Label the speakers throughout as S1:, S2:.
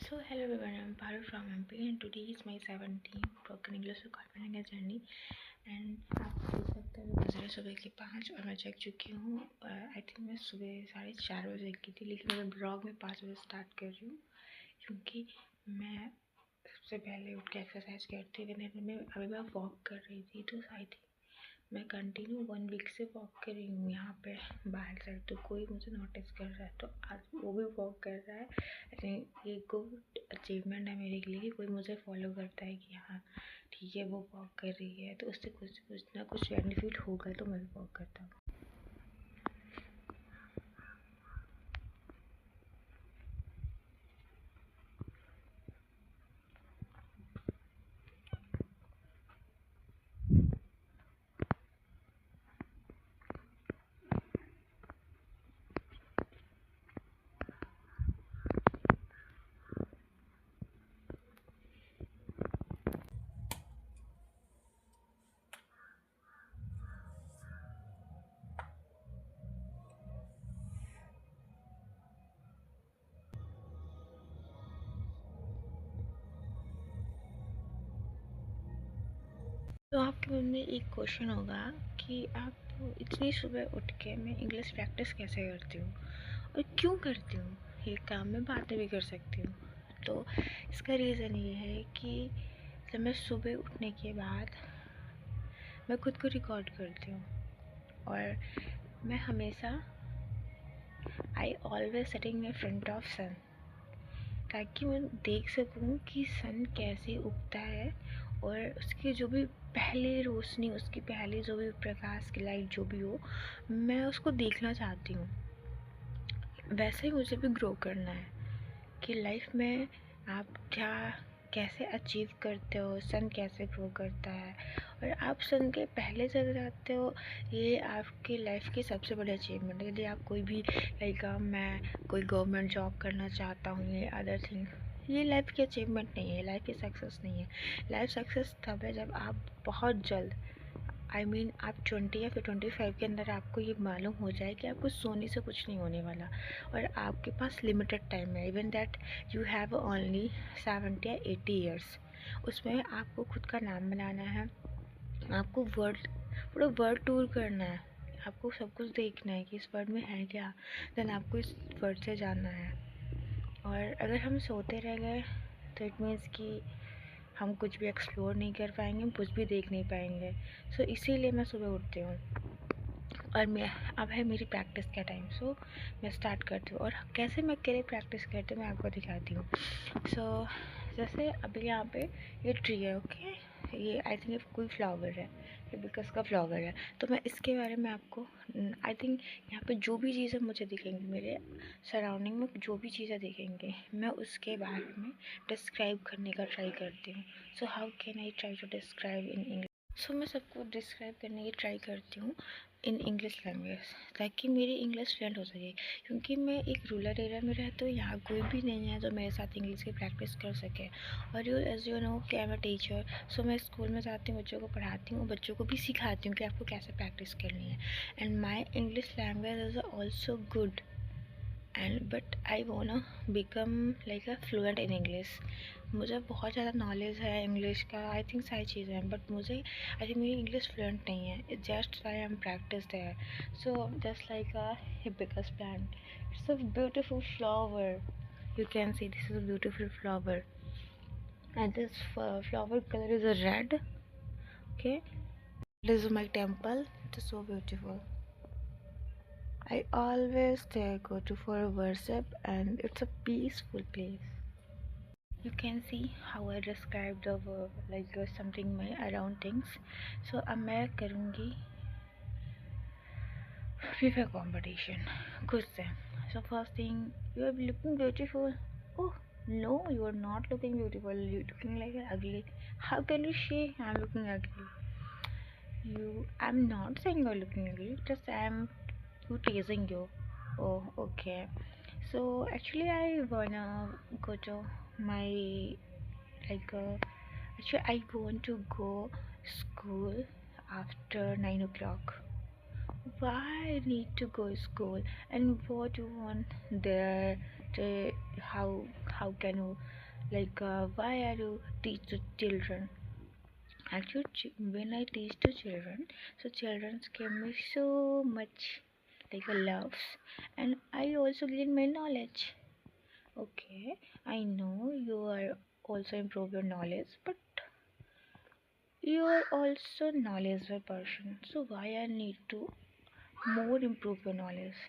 S1: So hello everyone, I'm Parul from MP and today is my 17th broken English to confident journey and आप देख सकते हैं बज रहे सुबह के 5 और मैं जग चुकी हूँ। आई थिंक मैं सुबह 4:30 बजे की थी, लेकिन मैं ब्लॉग में 5 बजे स्टार्ट कर रही हूँ क्योंकि मैं सबसे पहले उठ के एक्सरसाइज करती थी। अभी मैं वॉक कर रही थी, तो आई थिंक मैं कंटिन्यू 1 वीक से वॉक कर रही हूँ यहाँ पे बाहर साइड, तो कोई मुझे नोटिस कर रहा है, तो आज वो भी वॉक कर रहा है। आई थिंक ये गुड अचीवमेंट है मेरे लिए कि कोई मुझे फॉलो करता है कि हाँ ठीक है वो वॉक कर रही है, तो उससे कुछ ना कुछ बेनिफिट होगा, तो मैं भी वॉक करता हूँ। तो आपके मन में एक क्वेश्चन होगा कि आप इतनी सुबह उठ के मैं इंग्लिश प्रैक्टिस कैसे करती हूँ और क्यों करती हूँ। ये काम मैं बातें भी कर सकती हूँ। तो इसका रीज़न ये है कि जब मैं सुबह उठने के बाद मैं खुद को रिकॉर्ड करती हूँ और मैं हमेशा I always sitting in front of sun, ताकि मैं देख सकूँ कि सन कैसे उगता है और उसकी जो भी पहली रोशनी, उसकी पहली जो भी प्रकाश की लाइट जो भी हो, मैं उसको देखना चाहती हूँ। वैसे ही मुझे भी ग्रो करना है कि लाइफ में आप क्या कैसे अचीव करते हो, सन कैसे ग्रो करता है और आप सन के पहले चले जाते हो, ये आपकी लाइफ की सबसे बड़ी अचीवमेंट है। यदि आप कोई भी लाइक मैं कोई गवर्नमेंट जॉब करना चाहता हूँ, ये अदर थिंग, ये लाइफ की अचीवमेंट नहीं है, लाइफ की सक्सेस नहीं है। लाइफ सक्सेस तब है जब आप बहुत जल्द आप 20 या फिर 25 के अंदर आपको ये मालूम हो जाए कि आपको सोने से कुछ नहीं होने वाला और आपके पास लिमिटेड टाइम है, even that you have only 70 या 80 ईयर्स। उसमें आपको खुद का नाम बनाना है, आपको पूरा वर्ल्ड टूर करना है, आपको सब कुछ देखना है कि इस वर्ल्ड में है क्या, देन आपको इस वर्ल्ड से जानना है। और अगर हम सोते रह गए तो इट मीन्स कि हम कुछ भी एक्सप्लोर नहीं कर पाएंगे, हम कुछ भी देख नहीं पाएंगे। सो इसीलिए मैं सुबह उठती हूँ और मैं अब है मेरी प्रैक्टिस का टाइम। सो मैं स्टार्ट करती हूँ और कैसे मैं अकेले प्रैक्टिस करती हूँ मैं आपको दिखाती हूँ। सो जैसे अभी यहाँ पे ये ट्री है, ओके, ये आई थिंक कोई फ्लावर है, हिबिस्कस का फ्लावर है, तो मैं इसके बारे में आपको आई थिंक यहाँ पे जो भी चीज़ें मुझे दिखेंगी, मेरे सराउंडिंग में जो भी चीज़ें दिखेंगी, मैं उसके बारे में डिस्क्राइब करने का ट्राई करती हूँ। So how can I try to describe in English. So मैं सबको डिस्क्राइब करने की ट्राई करती हूँ इन इंग्लिश लैंग्वेज, ताकि मेरी इंग्लिश फ्लुएंट हो सके, क्योंकि मैं एक रूरल एरिया में रहती हूँ, यहाँ कोई भी नहीं है जो मेरे साथ इंग्लिश की प्रैक्टिस कर सके। और एज यू नो कि आई एम अ टीचर, सो मैं स्कूल में जाती हूँ, बच्चों को पढ़ाती हूँ, बच्चों को भी सिखाती हूँ कि आपको कैसे प्रैक्टिस करनी है। And my English language is also good and but I want become like a fluent in English. मुझे बहुत ज़्यादा नॉलेज है इंग्लिश का, आई थिंक सारी चीज़ें हैं, बट मुझे आई थिंक मेरी इंग्लिश फ्लुएंट नहीं है, just I am practice there. So just like a hibiscus plant, it's a beautiful flower, you can see this is a beautiful flower and this flower color is a red, okay. This is my temple, it is so beautiful. I always there go to for worship and it's a peaceful place. You can see how I described the like something my around things. So अब मैं करूँगी FIFA competition कुछ से. So first thing, you are looking beautiful. Oh no, you are not looking beautiful. You are looking like ugly. How can you say I'm looking ugly? I'm not saying you're looking ugly. Just I'm teasing you. Oh, okay. So actually, I wanna go to my like. Actually, I want to go school after 9 o'clock. Why I need to go school and what you want there? To, how can you why are you teach to children? Actually, when I teach to children, so children give me so much a love, and I also gain my knowledge. Okay, I know you are also improve your knowledge, but you are also knowledgeable person. So why I need to more improve your knowledge?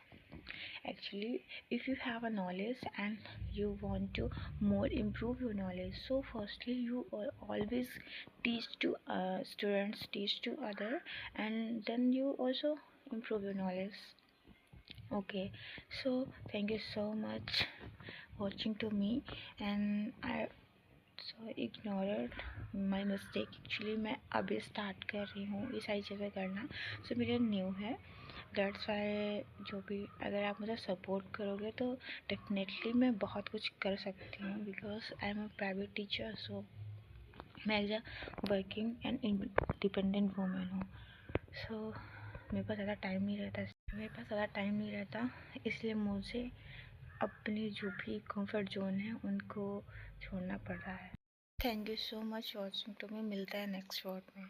S1: Actually, if you have a knowledge and you want to more improve your knowledge, so firstly you always teach to students, teach to other, and then you also improve your knowledge. Okay, so thank you so much watching to me, and I so ignored my mistake. Actually मैं अभी start कर रही हूँ ये सारी चीज़ें करना, सो मेरा न्यू है, दैट्स वाई जो भी अगर आप मुझे सपोर्ट करोगे तो डेफिनेटली मैं बहुत कुछ कर सकती हूँ, because I am a private teacher, so मैं as a working and independent women हूँ। सो मेरे पास ज़्यादा टाइम नहीं रहता, इसलिए मुझे अपनी जो भी कंफर्ट जोन है उनको छोड़ना पड़ रहा है। Thank you so much watching to me, मिलता है नेक्स्ट वर्ड में।